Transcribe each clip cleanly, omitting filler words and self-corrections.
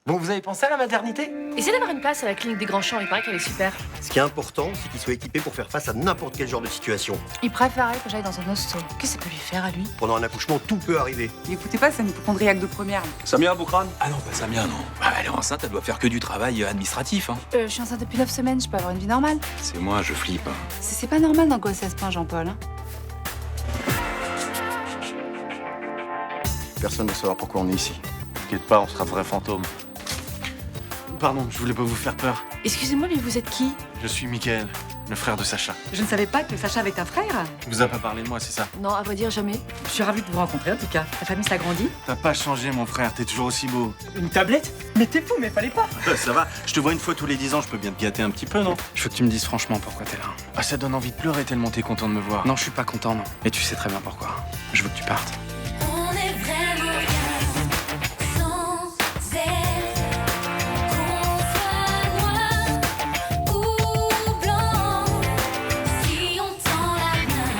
Bon, vous avez pensé à la maternité? Essaye d'avoir une place à la clinique des Grands Champs, il paraît qu'elle est super. Ce qui est important, c'est qu'il soit équipé pour faire face à n'importe quel genre de situation. Il préférait que j'aille dans un hosto. Qu'est-ce que ça peut lui faire à lui? Pendant un accouchement, tout peut arriver. N'écoutez pas, c'est une hypochondriaque de première. Samia Boukran? Ah non, pas Samia, non. Bah, elle est enceinte, elle doit faire que du travail administratif. Hein. Je suis enceinte depuis 9 semaines, je peux avoir une vie normale. C'est moi, je flippe. C'est pas normal d'angoisser à ce point, Jean-Paul. Hein. Personne ne saura pourquoi on est ici. T'inquiète pas, on sera vrai fantôme. Pardon, je voulais pas vous faire peur. Excusez-moi, mais vous êtes qui? Je suis Mickaël, le frère de Sacha. Je ne savais pas que Sacha avait un frère. Tu vous as pas parlé de moi, c'est ça? Non, à vrai dire, jamais. Je suis ravie de vous rencontrer en tout cas. Ta famille s'agrandit. T'as pas changé, mon frère, t'es toujours aussi beau. Une tablette? Mais t'es fou, mais fallait pas. Ça va, je te vois une fois tous les 10 ans, je peux bien te gâter un petit peu, non? Je veux que tu me dises franchement pourquoi t'es là. Ah, ça donne envie de pleurer tellement t'es content de me voir. Non, je suis pas content, non. Et tu sais très bien pourquoi. Je veux que tu partes. On est vraiment bien sans elle. Qu'on soit noir ou blanc, si on tend la main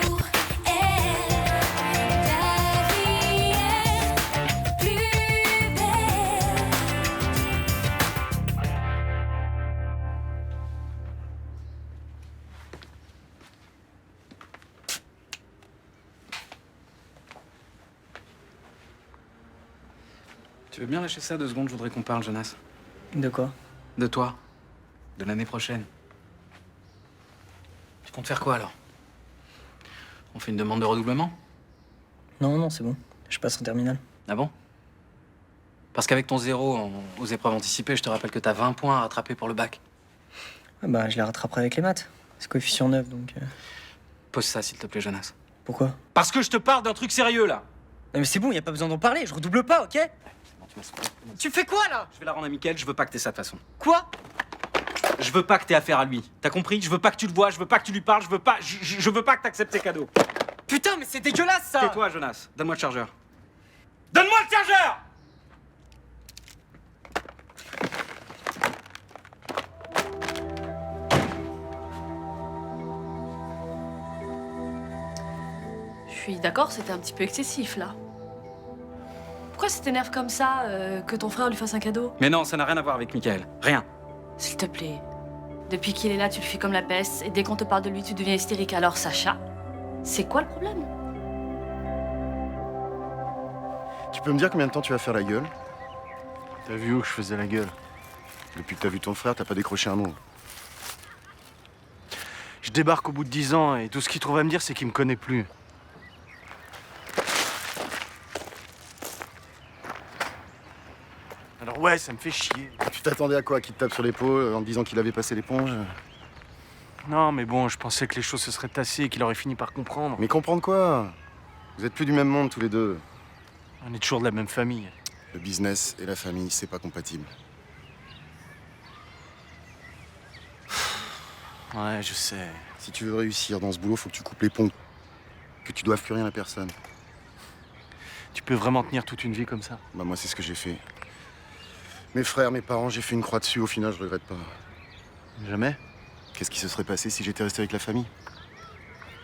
pour elle, ta vie est plus belle. Tu veux bien lâcher ça 2 secondes? Je voudrais qu'on parle, Jonas. De quoi? De toi. De l'année prochaine. Tu comptes faire quoi, alors? On fait une demande de redoublement? Non, c'est bon. Je passe en terminale. Ah bon? Parce qu'avec ton 0 aux épreuves anticipées, je te rappelle que t'as 20 points à rattraper pour le bac. Ah bah, je les rattraperai avec les maths. C'est coefficient 9, donc... Pose ça, s'il te plaît, Jonas. Pourquoi? Parce que je te parle d'un truc sérieux, là. Non mais c'est bon, y a pas besoin d'en parler, je redouble pas, ok? Bon, tu m'as saoulé. Tu fais quoi, là? Je vais la rendre à Mickaël, je veux pas que t'aies ça de toute façon. Quoi? Je veux pas que t'aies affaire à lui. T'as compris? Je veux pas que tu le vois, je veux pas que tu lui parles, je veux pas que t'acceptes ses cadeaux. Putain, mais c'est dégueulasse, ça! Tais-toi, Jonas. Donne-moi le chargeur. Donne-moi le chargeur! Je suis d'accord, c'était un petit peu excessif, là. Pourquoi ça t'énerve comme ça, que ton frère lui fasse un cadeau? Mais non, ça n'a rien à voir avec Mickaël. Rien. S'il te plaît. Depuis qu'il est là, tu le fais comme la peste, et dès qu'on te parle de lui, tu deviens hystérique. Alors, Sacha, c'est quoi le problème? Tu peux me dire combien de temps tu vas faire la gueule? T'as vu où je faisais la gueule? Depuis que t'as vu ton frère, t'as pas décroché un mot. Je débarque au bout de 10 ans et tout ce qu'il trouve à me dire, c'est qu'il me connaît plus. Alors ouais, ça me fait chier. Tu t'attendais à quoi? Qu'il te tape sur l'épaule en te disant qu'il avait passé l'éponge? Non, mais bon, je pensais que les choses se seraient tassées et qu'il aurait fini par comprendre. Mais comprendre quoi? Vous êtes plus du même monde tous les deux. On est toujours de la même famille. Le business et la famille, c'est pas compatible. Ouais, je sais. Si tu veux réussir dans ce boulot, faut que tu coupes les ponts. Que tu doives plus rien à personne. Tu peux vraiment tenir toute une vie comme ça? Bah moi, c'est ce que j'ai fait. Mes frères, mes parents, j'ai fait une croix dessus. Au final, je regrette pas. Jamais? Qu'est-ce qui se serait passé si j'étais resté avec la famille?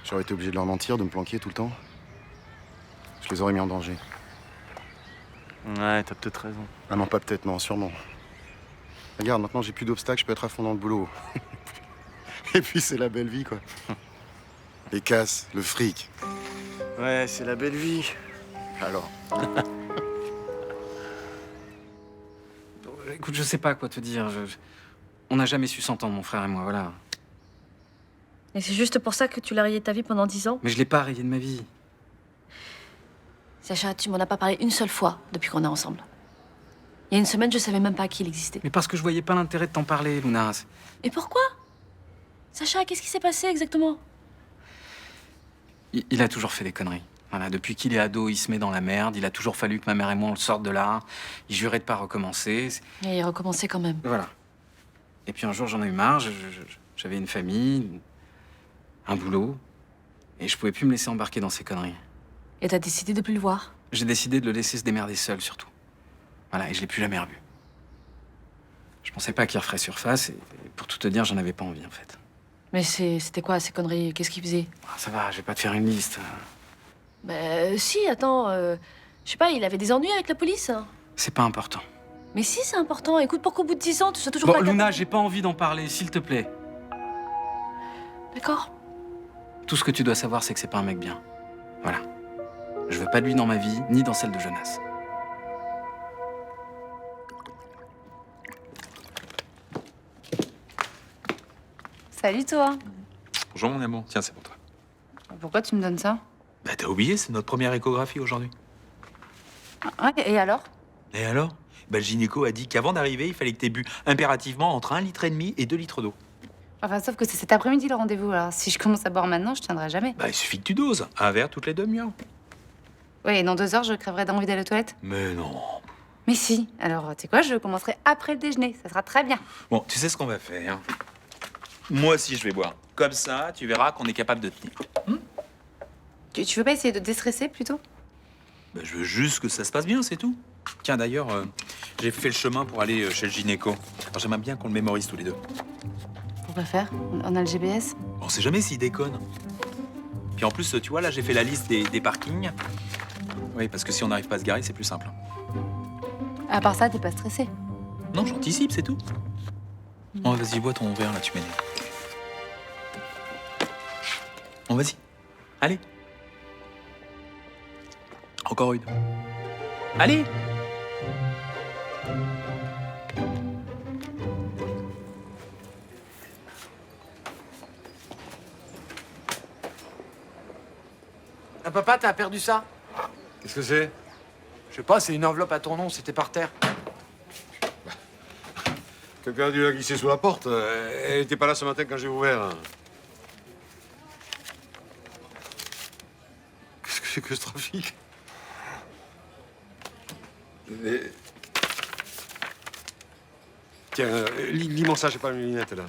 J'aurais été obligé de leur mentir, de me planquer tout le temps. Je les aurais mis en danger. Ouais, t'as peut-être raison. Ah non, pas peut-être, non, sûrement. Regarde, maintenant j'ai plus d'obstacles, je peux être à fond dans le boulot. Et puis c'est la belle vie, quoi. Les casses, le fric. Ouais, c'est la belle vie. Alors, Écoute, je sais pas quoi te dire. On n'a jamais su s'entendre, mon frère et moi, voilà. Et c'est juste pour ça que tu l'as rayé de ta vie pendant 10 ans? Mais je l'ai pas rayé de ma vie. Sacha, tu m'en as pas parlé une seule fois depuis qu'on est ensemble. Il y a une semaine, je savais même pas qu'il existait. Mais parce que je voyais pas l'intérêt de t'en parler, Luna. Et pourquoi? Sacha, qu'est-ce qui s'est passé exactement? Il a toujours fait des conneries. Voilà, depuis qu'il est ado, il se met dans la merde. Il a toujours fallu que ma mère et moi on le sorte de là. Il jurait de pas recommencer. Et il recommençait quand même. Voilà. Et puis un jour, j'en ai eu marre. J'avais une famille, un boulot, et je pouvais plus me laisser embarquer dans ces conneries. Et t'as décidé de plus le voir? J'ai décidé de le laisser se démerder seul, surtout. Voilà, et je l'ai plus jamais revu. Je pensais pas qu'il referait surface, et pour tout te dire, j'en avais pas envie, en fait. Mais c'était quoi ces conneries? Qu'est-ce qu'il faisait? Ah, ça va, je vais pas te faire une liste. Si, attends, je sais pas, il avait des ennuis avec la police, hein. C'est pas important. Mais si, c'est important. Écoute, pour qu'au bout de 10 ans, tu sois toujours Bon, pas capable- Luna, j'ai pas envie d'en parler, s'il te plaît. D'accord. Tout ce que tu dois savoir, c'est que c'est pas un mec bien. Voilà. Je veux pas de lui dans ma vie, ni dans celle de Jonas. Salut toi. Bonjour mon amour, tiens, c'est pour toi. Pourquoi tu me donnes ça? Bah t'as oublié, c'est notre première échographie aujourd'hui. Ouais, et alors? Et alors? Bah le gynéco a dit qu'avant d'arriver, il fallait que t'aies bu impérativement entre 1,5 litre et 2 litres d'eau. Enfin, sauf que c'est cet après-midi le rendez-vous, alors si je commence à boire maintenant, je tiendrai jamais. Bah il suffit que tu doses, un verre toutes les demi-heures. Ouais, et dans 2 heures, je crèverai d'envie d'aller aux toilettes. Mais non. Mais si, alors tu sais quoi, je commencerai après le déjeuner, ça sera très bien. Bon, tu sais ce qu'on va faire? Moi aussi je vais boire. Comme ça, tu verras qu'on est capable de tenir. Tu veux pas essayer de déstresser plutôt? Bah je veux juste que ça se passe bien, c'est tout. Tiens d'ailleurs, j'ai fait le chemin pour aller chez le gynéco. Alors j'aimerais bien qu'on le mémorise tous les deux. Pourquoi faire? On a le GPS? On sait jamais s'il déconne. Puis en plus, tu vois, là, j'ai fait la liste des parkings. Oui, parce que si on n'arrive pas à se garer, c'est plus simple. À part ça, t'es pas stressé? Non, j'anticipe, c'est tout. Bon, vas-y, bois ton verre, là, tu m'énerves. Bon, vas-y. Allez. Encore une. Allez. Ah, papa, t'as perdu ça? Qu'est-ce que c'est? Je sais pas, c'est une enveloppe à ton nom, c'était par terre. Quelqu'un a dû la glisser sous la porte. Elle était pas là ce matin quand j'ai ouvert. Qu'est-ce que c'est que ce trafic? Tiens, lis-moi ça, j'ai pas mes lunettes là.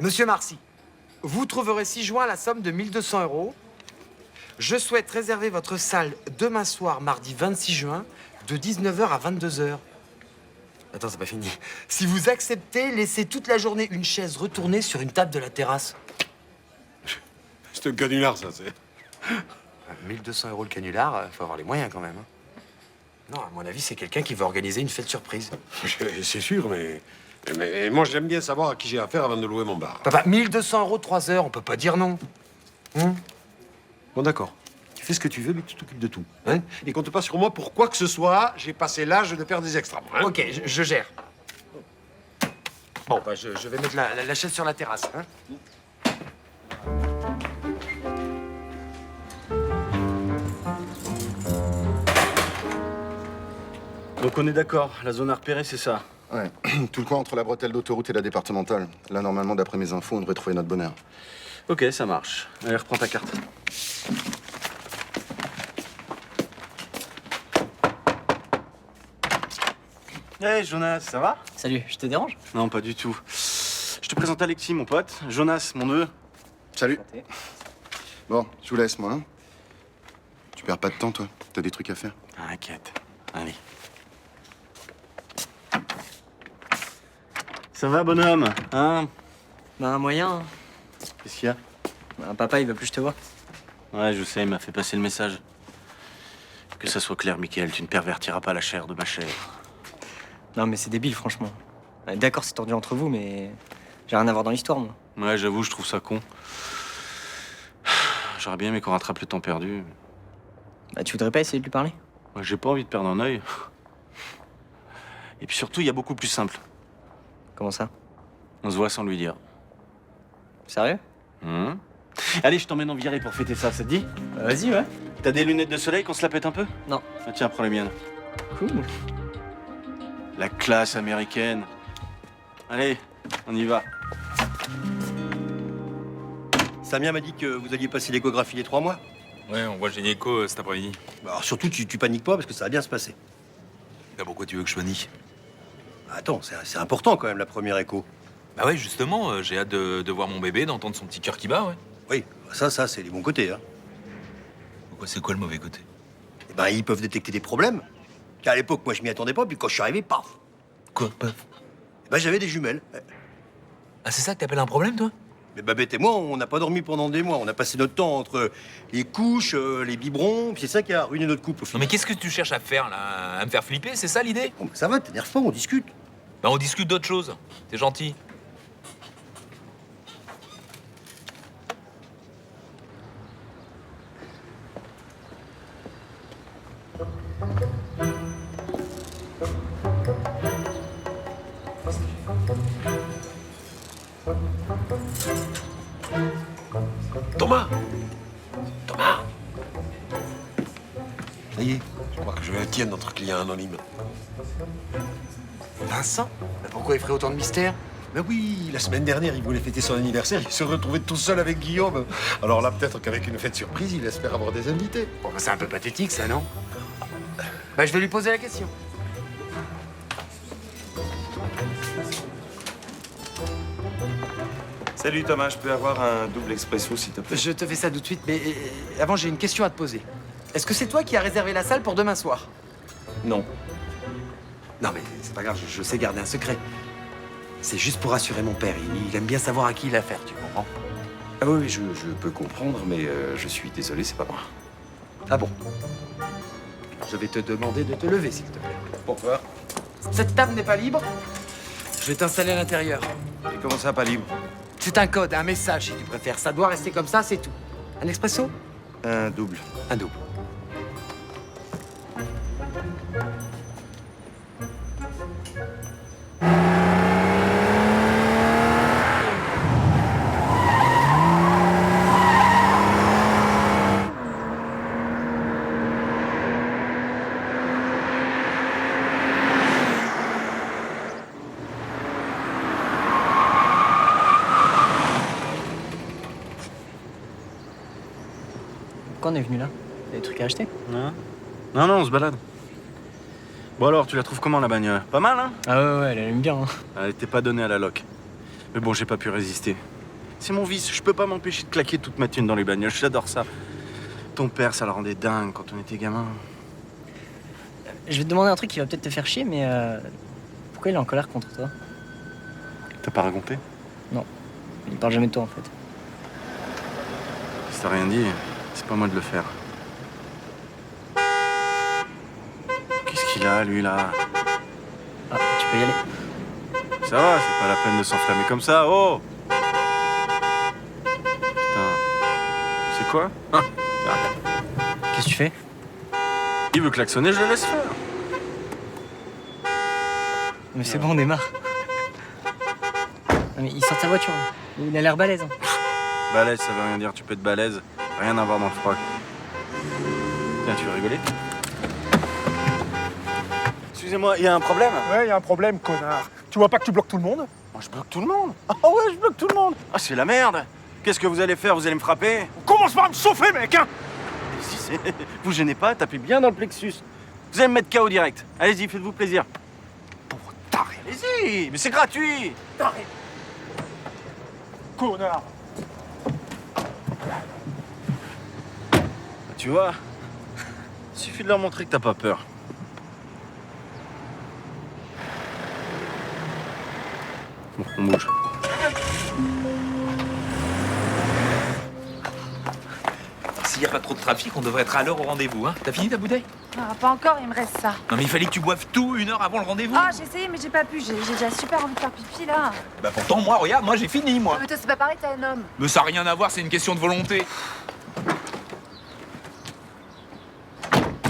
Monsieur Marcy, vous trouverez 6 juin la somme de 1 200 €. Je souhaite réserver votre salle demain soir, mardi 26 juin, de 19h à 22h. Attends, c'est pas fini. Si vous acceptez, laissez toute la journée une chaise retournée sur une table de la terrasse. C'est un canular, ça, c'est. 1 200 € le canular, faut avoir les moyens quand même. Non, à mon avis, c'est quelqu'un qui veut organiser une fête surprise. C'est sûr, mais moi, j'aime bien savoir à qui j'ai affaire avant de louer mon bar. Papa, 1 200 € 3 heures, on peut pas dire non. Bon, d'accord. Tu fais ce que tu veux, mais tu t'occupes de tout. Hein? Et compte pas sur moi pour quoi que ce soit. J'ai passé l'âge de faire des extras. Hein? Ok, je gère. Bon, bah, je vais mettre la chaise sur la terrasse. Hein. Donc on est d'accord, la zone à repérer, c'est ça. Ouais. Tout le coin entre la bretelle d'autoroute et la départementale. Là, normalement, d'après mes infos, on devrait trouver notre bonheur. Ok, ça marche. Allez, reprends ta carte. Hey Jonas, ça va? Salut, je te dérange? Non, pas du tout. Je te présente Alexis, mon pote. Jonas, mon neveu. Salut. Bon, je vous laisse, moi. Hein. Tu perds pas de temps, toi? T'as des trucs à faire? Inquiète. Allez. Ça va, bonhomme? Hein? Bah, un moyen. Hein. Qu'est-ce qu'il y a? Bah, papa, il veut plus que je te vois. Ouais, je sais, il m'a fait passer le message. Que ça soit clair, Michael, tu ne pervertiras pas la chair de ma chair. Non, mais c'est débile, franchement. D'accord, c'est tordu entre vous, mais j'ai rien à voir dans l'histoire, moi. Ouais, j'avoue, je trouve ça con. J'aurais bien aimé qu'on rattrape le temps perdu. Bah, tu voudrais pas essayer de lui parler? Ouais, j'ai pas envie de perdre un œil. Et puis surtout, il y a beaucoup plus simple. Comment ça? On se voit sans lui dire. Sérieux? Allez, je t'emmène en virée pour fêter ça, ça te dit? Vas-y, ouais. T'as des lunettes de soleil qu'on se la pète un peu? Non. Ah, tiens, prends les miennes. Cool. La classe américaine. Allez, on y va. Samia m'a dit que vous alliez passer l'échographie les 3 mois. Ouais, on voit le gynéco cet après-midi. Bah, alors surtout, tu paniques pas parce que ça va bien se passer. Bah pourquoi tu veux que je panique? Attends, c'est important quand même la première écho. Bah ouais, justement, j'ai hâte de voir mon bébé, d'entendre son petit cœur qui bat, ouais. Oui, ça c'est les bons côtés. Hein. Pourquoi, c'est quoi le mauvais côté? Eh ben, ils peuvent détecter des problèmes. Car à l'époque, moi, je m'y attendais pas, puis quand je suis arrivé, paf. Quoi, paf? Eh ben, j'avais des jumelles. Ah, c'est ça que t'appelles un problème, toi? Mais Babette et moi, on n'a pas dormi pendant des mois. On a passé notre temps entre les couches, les biberons, puis c'est ça qui a ruiné notre couple au Non final. mais qu'est-ce que tu cherches à faire là? À me faire flipper, c'est ça l'idée? Bon, bah, ça va, t'énerve pas, on discute. Bah on discute d'autre chose. T'es gentil. Thomas! Thomas! Ça y est, je crois que je vais le tienne, notre client anonyme. Vincent? Mais pourquoi il ferait autant de mystère? Ben oui, la semaine dernière, il voulait fêter son anniversaire, il se retrouvait tout seul avec Guillaume. Alors là, peut-être qu'avec une fête surprise, il espère avoir des invités. Bon, bah, c'est un peu pathétique, ça, non? Bah, je vais lui poser la question. Salut Thomas, je peux avoir un double expresso s'il te plaît? Je te fais ça tout de suite, mais avant, j'ai une question à te poser. Est-ce que c'est toi qui as réservé la salle pour demain soir? Non. Non, mais c'est pas grave, je sais garder un secret. C'est juste pour rassurer mon père. Il aime bien savoir à qui il a affaire, tu comprends? Ah oui, je peux comprendre, mais je suis désolé, c'est pas moi. Ah bon? Je vais te demander de te lever, s'il te plaît. Pourquoi? Cette table n'est pas libre. Je vais t'installer à l'intérieur. Et comment ça, pas libre? C'est un code, un message, si tu préfères. Ça doit rester comme ça, c'est tout. Un expresso? Un double. Un double. Pourquoi on est venu là? T'as des trucs à acheter? Non, non, on se balade. Bon alors, tu la trouves comment la bagnole? Pas mal, hein? Ah ouais, elle aime bien. Hein. Elle était pas donnée à la loc. Mais bon, j'ai pas pu résister. C'est mon vice, je peux pas m'empêcher de claquer toute ma thune dans les bagnoles, j'adore ça. Ton père, ça le rendait dingue quand on était gamin. Je vais te demander un truc qui va peut-être te faire chier, mais pourquoi il est en colère contre toi? T'as pas raconté? Non, il parle jamais de toi en fait. Si t'as rien dit, c'est pas moi de le faire. Qu'est-ce qu'il a, lui, là? Ah, tu peux y aller. Ça va, c'est pas la peine de s'enflammer comme ça, oh! Putain. C'est quoi? Ah, Qu'est-ce que tu fais? il veut klaxonner, je le laisse faire. Mais c'est bon, on démarre. Non, mais il sort de sa voiture. Hein. Il a l'air balèze. Hein. Balèze, ça veut rien dire, tu peux être balèze. Rien à voir dans le froc. Tiens, tu veux rigoler? Excusez-moi, il y a un problème? Ouais, il y a un problème, connard. Tu vois pas que tu bloques tout le monde? Moi, je bloque tout le monde. Ah ouais, je bloque tout le monde. Ah, c'est la merde. Qu'est-ce que vous allez faire? Vous allez me frapper? Commence par me chauffer, mec, hein! Si vous gênez pas, tapez bien dans le plexus. Vous allez me mettre KO direct. Allez-y, faites-vous plaisir. Pauvre taré. Allez-y, mais c'est gratuit. Taré. Connard. Tu vois, suffit de leur montrer que t'as pas peur. Bon, on bouge. S'il n'y a pas trop de trafic, on devrait être à l'heure au rendez-vous, hein. T'as fini ta bouteille? Ah, pas encore, il me reste ça. Non mais il fallait que tu boives tout 1 heure avant le rendez-vous. Ah, j'ai essayé, mais j'ai pas pu. J'ai déjà super envie de faire pipi, là. Bah pourtant, moi, regarde, moi j'ai fini, moi. Mais toi, c'est pas pareil, t'es un homme. Mais ça n'a rien à voir, c'est une question de volonté.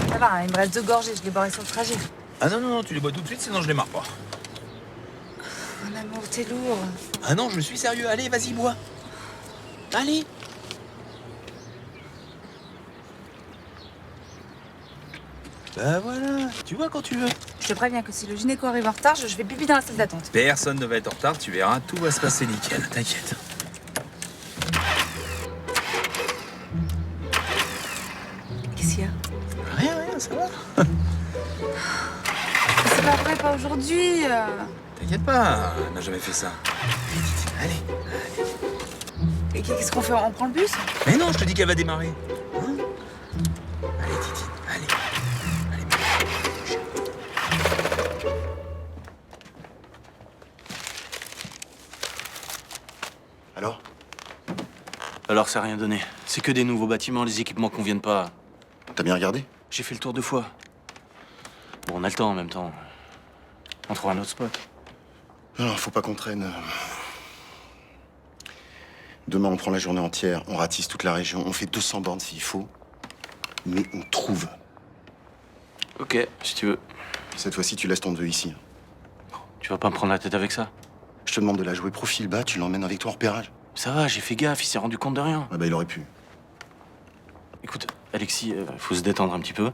Ça va, il me reste 2 gorgées, je les boirai sur le trajet. Ah non, non, non, tu les bois tout de suite, sinon je les marre pas. Mon amour, t'es lourd. Ah non, je suis sérieux, allez, vas-y, bois. Allez. Bah voilà, tu vois quand tu veux. Je te préviens que si le gynéco arrive en retard, je fais pipi dans la salle d'attente. Personne ne va être en retard, tu verras, tout va se passer nickel, t'inquiète. Qu'est-ce qu'il y a? Rien, ça va. C'est pas vrai, pas aujourd'hui. T'inquiète pas, elle n'a jamais fait ça. Allez. Et qu'est-ce qu'on fait? On prend le bus? Mais non, je te dis qu'elle va démarrer. Hein? Allez, Titine, allez. Alors? Alors ça n'a rien donné. C'est que des nouveaux bâtiments, les équipements conviennent pas. T'as bien regardé? J'ai fait le tour 2 fois. Bon, on a le temps en même temps. On trouve un autre spot. Non, faut pas qu'on traîne. Demain, on prend la journée entière, on ratisse toute la région, on fait 200 bornes s'il faut, mais on trouve. Ok, si tu veux. Cette fois-ci, tu laisses ton 2 ici. Tu vas pas me prendre la tête avec ça? Je te demande de la jouer profil bas, tu l'emmènes avec toi en repérage. Ça va, j'ai fait gaffe, il s'est rendu compte de rien. Ah bah, il aurait pu. Écoute, Alexis, faut se détendre un petit peu.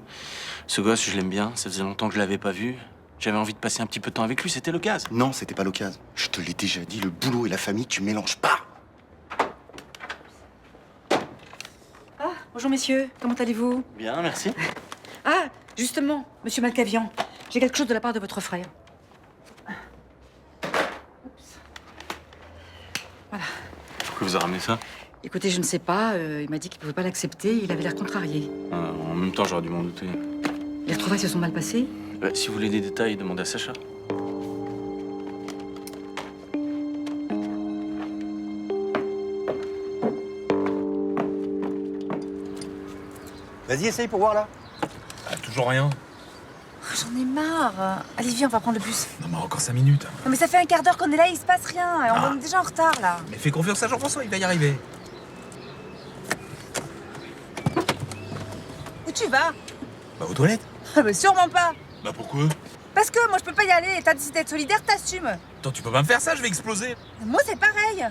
Ce gosse, je l'aime bien, ça faisait longtemps que je l'avais pas vu. J'avais envie de passer un petit peu de temps avec lui, c'était l'occasion. Non, c'était pas l'occasion. Je te l'ai déjà dit, le boulot et la famille, tu mélanges pas. Ah, bonjour messieurs, comment allez-vous? Bien, merci. Ah, justement, monsieur Malcavian, j'ai quelque chose de la part de votre frère. Voilà. Pourquoi vous avez ramené ça? Écoutez, je ne sais pas, il m'a dit qu'il ne pouvait pas l'accepter, il avait l'air contrarié. En même temps, j'aurais dû m'en douter. Les retrouvailles se sont mal passées? Si vous voulez des détails, demandez à Sacha. Vas-y, essaye pour voir là. Toujours rien. J'en ai marre. Allez, viens, on va prendre le bus. Non, mais encore 5 minutes. Non, mais ça fait un quart d'heure qu'on est là, il se passe rien. On est déjà en retard, là. Mais fais confiance à Jean-François, il va y arriver. Où tu vas? Bah, aux toilettes. Ah, bah, sûrement pas. Bah, pourquoi? Parce que moi, je peux pas y aller. T'as décidé d'être solidaire, t'assumes. Attends, tu peux pas me faire ça, je vais exploser. Moi, c'est pareil.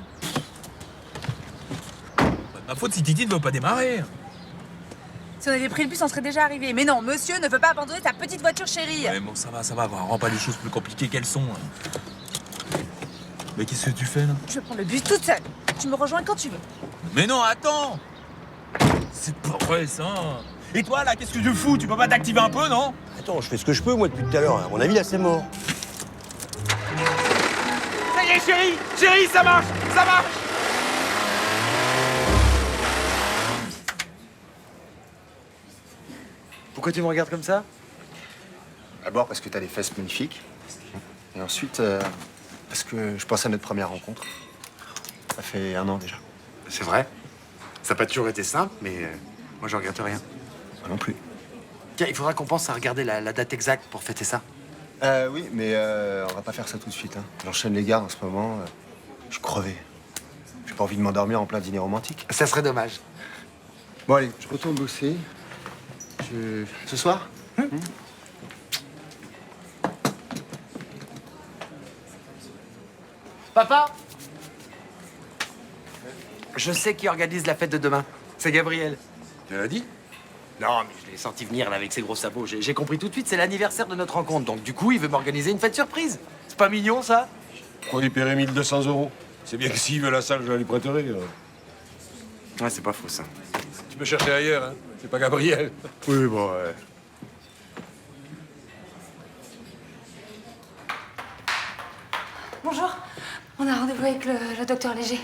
Pas de ma faute si Titi ne veut pas démarrer. Si on avait pris le bus, on serait déjà arrivé. Mais non, monsieur ne veut pas abandonner sa petite voiture chérie. Ouais, bon, ça va, rends pas les choses plus compliquées qu'elles sont. Mais qu'est-ce que tu fais, là? Je vais prendre le bus toute seule. Tu me rejoins quand tu veux. Mais non, attends! C'est pas vrai, ça. Et toi, là, qu'est-ce que tu fous? Tu peux pas t'activer un peu, non? Attends, je fais ce que je peux, moi, depuis tout à l'heure. À mon avis, là, c'est mort. Ça y est, chérie! Chérie, ça marche! Ça marche! Pourquoi tu me regardes comme ça? D'abord parce que t'as des fesses magnifiques. Et ensuite, parce que je pense à notre première rencontre. Ça fait 1 an déjà. C'est vrai. Ça n'a pas toujours été simple, mais moi, je regrette rien. Moi non plus. Tiens, il faudra qu'on pense à regarder la date exacte pour fêter ça. Oui, mais on va pas faire ça tout de suite. Hein. J'enchaîne les gardes en ce moment. Je suis crevé. J'ai pas envie de m'endormir en plein dîner romantique. Ça serait dommage. Bon, allez, je retourne bosser. Ce soir Papa? Je sais qui organise la fête de demain. C'est Gabriel. Tu l'as dit? Non, mais je l'ai senti venir là avec ses gros sabots. J'ai compris tout de suite, c'est l'anniversaire de notre rencontre. Donc du coup, il veut m'organiser une fête surprise. C'est pas mignon, ça? On lui paierait 1 200 €. C'est bien que s'il veut la salle, je la lui prêterai. Ouais, c'est pas faux, ça. Tu peux chercher ailleurs, hein. C'est pas Gabriel. Oui, bon, ouais. Bonjour. On a rendez-vous avec le docteur Léger.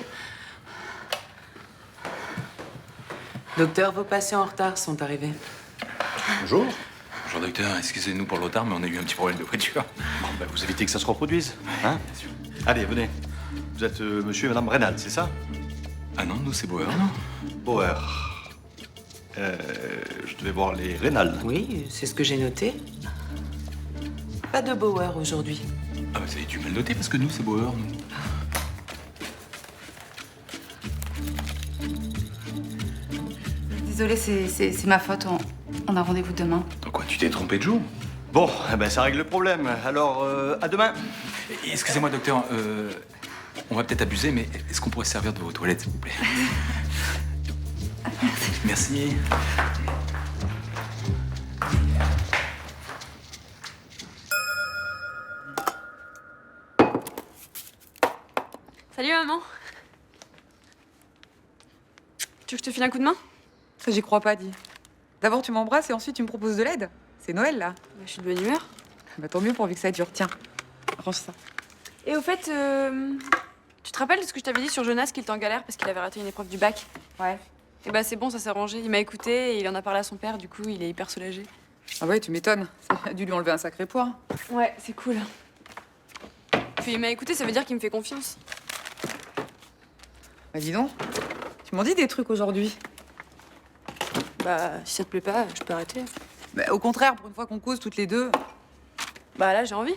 Docteur, vos patients en retard sont arrivés. Bonjour. Bonjour, docteur. Excusez-nous pour le retard, mais on a eu un petit problème de voiture. Bon, bah, vous évitez que ça se reproduise, hein? Allez, venez. Vous êtes monsieur et madame Reynal, c'est ça? Ah non, nous, c'est Bauer. Bauer. Je devais voir les Reynal. Oui, c'est ce que j'ai noté. Pas de Bauer aujourd'hui. Ah bah, ça a dû mal noter, parce que nous, c'est Bauer, nous. Désolée, c'est ma faute. On a rendez-vous demain. Donc quoi, tu t'es trompé de jour? Bon, eh ben, ça règle le problème. Alors, à demain. Excusez-moi, docteur, on va peut-être abuser, mais est-ce qu'on pourrait se servir de vos toilettes, s'il vous plaît? Merci. Salut maman. Tu veux que je te file un coup de main? Ça, j'y crois pas, dis. D'abord, tu m'embrasses et ensuite, tu me proposes de l'aide. C'est Noël, là. Bah, je suis de bonne humeur. Bah, tant mieux pourvu que ça dure. Tiens, range ça. Et au fait, tu te rappelles de ce que je t'avais dit sur Jonas qu'il était en galère parce qu'il avait raté une épreuve du bac? Ouais. Et bah c'est bon, ça s'est arrangé. Il m'a écouté et il en a parlé à son père, du coup il est hyper soulagé. Ah ouais, tu m'étonnes. Ça a dû lui enlever un sacré poids. Ouais, c'est cool. Puis il m'a écouté, ça veut dire qu'il me fait confiance. Bah dis donc, Tu m'en dis des trucs aujourd'hui. Bah, si ça te plaît pas, je peux arrêter. Bah, au contraire, pour une fois qu'on cause toutes les deux. Bah là, j'ai envie.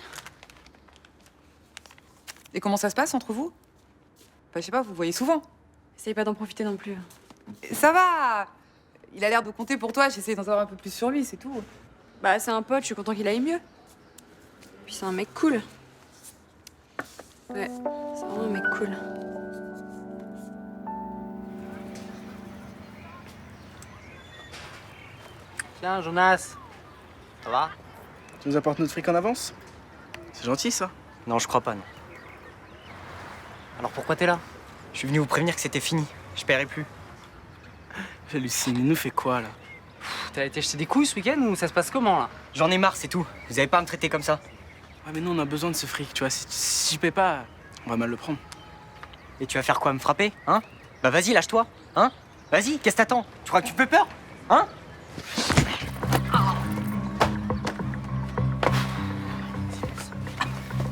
Et comment ça se passe entre vous? Enfin, je sais pas, vous voyez souvent. Essaye pas d'en profiter non plus. Ça va. Il a l'air de compter pour toi, j'essaie d'en savoir un peu plus sur lui, c'est tout. Bah, c'est un pote, je suis content qu'il aille mieux. Puis c'est un mec cool. Ouais, c'est vraiment un mec cool. Tiens, Jonas. Ça va? Tu nous apportes notre fric en avance? C'est gentil, ça. Non, je crois pas, non. Alors pourquoi t'es là? Je suis venu vous prévenir que c'était fini. Je paierai plus. Lucine, il nous fait quoi, là? T'as été acheter des couilles ce week-end ou ça se passe comment, là? J'en ai marre, c'est tout. Vous avez pas à me traiter comme ça. Ouais, mais nous, on a besoin de ce fric, tu vois. Si je paie pas, on va mal le prendre. Et tu vas faire quoi, me frapper, hein? Bah vas-y, lâche-toi, hein? Vas-y, qu'est-ce que t'attends? Tu crois que tu peux peur? Hein?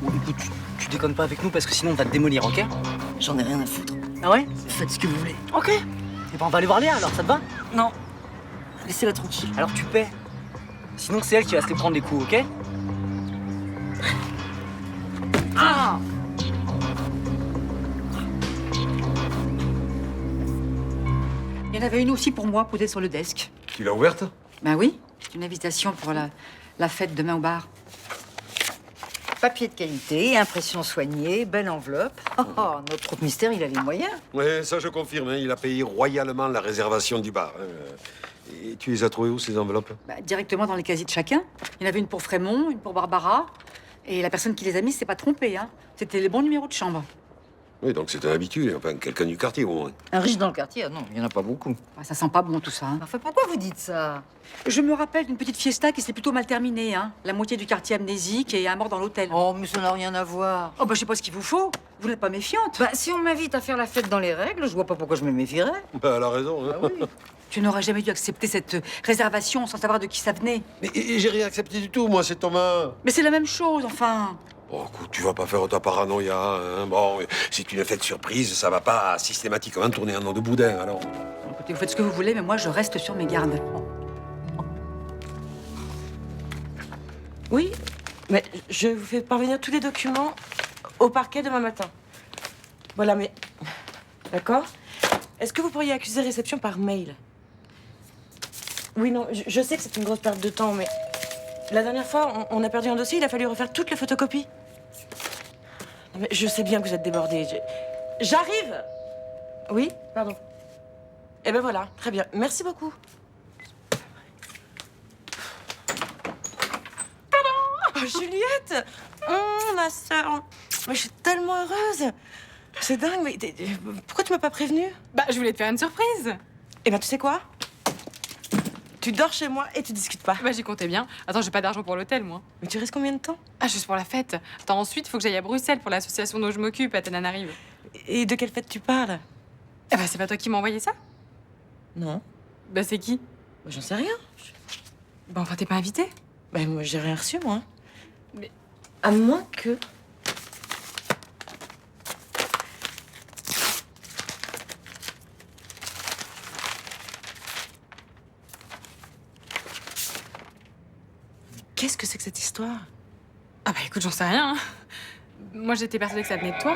Bon, écoute, tu déconnes pas avec nous parce que sinon on va te démolir, ok? J'en ai rien à foutre. Ah ouais? Faites ce que vous voulez. Ok. Et ben on va aller voir Léa alors, ça te va? Non. Laissez-la tranquille. Alors tu paies. Sinon c'est elle qui va se les prendre les coups, ok? Ah! Il y en avait une aussi pour moi, posée sur le desk. Tu l'as ouverte? Ben oui, c'est une invitation pour la fête demain au bar. Papier de qualité, impression soignée, belle enveloppe. Oh, notre troupe mystère, il a les moyens. Ouais, ça je confirme. Hein. Il a payé royalement la réservation du bar. Et tu les as trouvées où, ces enveloppes? Bah, directement dans les casiers de chacun. Il y en avait une pour Frémont, une pour Barbara. Et la personne qui les a mis s'est pas trompée. Hein. C'était les bons numéros de chambre. Oui, donc c'est un habitué, enfin quelqu'un du quartier au moins. Un riche dans le quartier, ah non, il y en a pas beaucoup. Ah, ça sent pas bon tout ça. Hein. Enfin, pourquoi vous dites ça? Je me rappelle d'une petite fiesta qui s'est plutôt mal terminée. Hein. La moitié du quartier amnésique et un mort dans l'hôtel. Oh, mais ça n'a rien à voir. Oh, bah, je sais pas ce qu'il vous faut. Vous n'êtes pas méfiante. Bah, si on m'invite à faire la fête dans les règles, je vois pas pourquoi je me méfierais. Bah, elle a raison. Hein. Ah oui. Tu n'aurais jamais dû accepter cette réservation sans savoir de qui ça venait. Mais j'ai rien accepté du tout, moi, c'est Thomas. Mais c'est la même chose, enfin. Oh, écoute, tu vas pas faire ta paranoïa, hein. Bon, c'est une fête surprise, ça va pas systématiquement tourner en eau de boudin, alors. Écoutez, vous faites ce que vous voulez, mais moi, je reste sur mes gardes. Oui, mais je vous fais parvenir tous les documents au parquet demain matin. Voilà, mais... D'accord? Est-ce que vous pourriez accuser réception par mail? Oui, non, je sais que c'est une grosse perte de temps, mais... La dernière fois, on a perdu un dossier, il a fallu refaire toutes les photocopies. Non, mais je sais bien que vous êtes débordés. J'arrive! Oui, pardon. Eh ben voilà, très bien. Merci beaucoup. Oh, Juliette! Ma sœur! Mais je suis tellement heureuse! C'est dingue, mais pourquoi tu m'as pas prévenue? Bah, je voulais te faire une surprise. Eh ben, tu sais quoi? Tu dors chez moi et tu discutes pas. Bah, j'y comptais bien. Attends, j'ai pas d'argent pour l'hôtel, moi. Mais tu restes combien de temps? Ah, juste pour la fête. Attends, ensuite, faut que j'aille à Bruxelles pour l'association dont je m'occupe, à Tananarive. Et de quelle fête tu parles? Eh bah, c'est pas toi qui m'as envoyé ça? Non. Bah, c'est qui? Bah, j'en sais rien. Bah, enfin, t'es pas invité? Bah, moi, j'ai rien reçu, moi. Mais... À moins que... Qu'est-ce que c'est que cette histoire? Ah bah écoute, j'en sais rien. Hein. Moi, j'étais persuadée que ça venait de toi.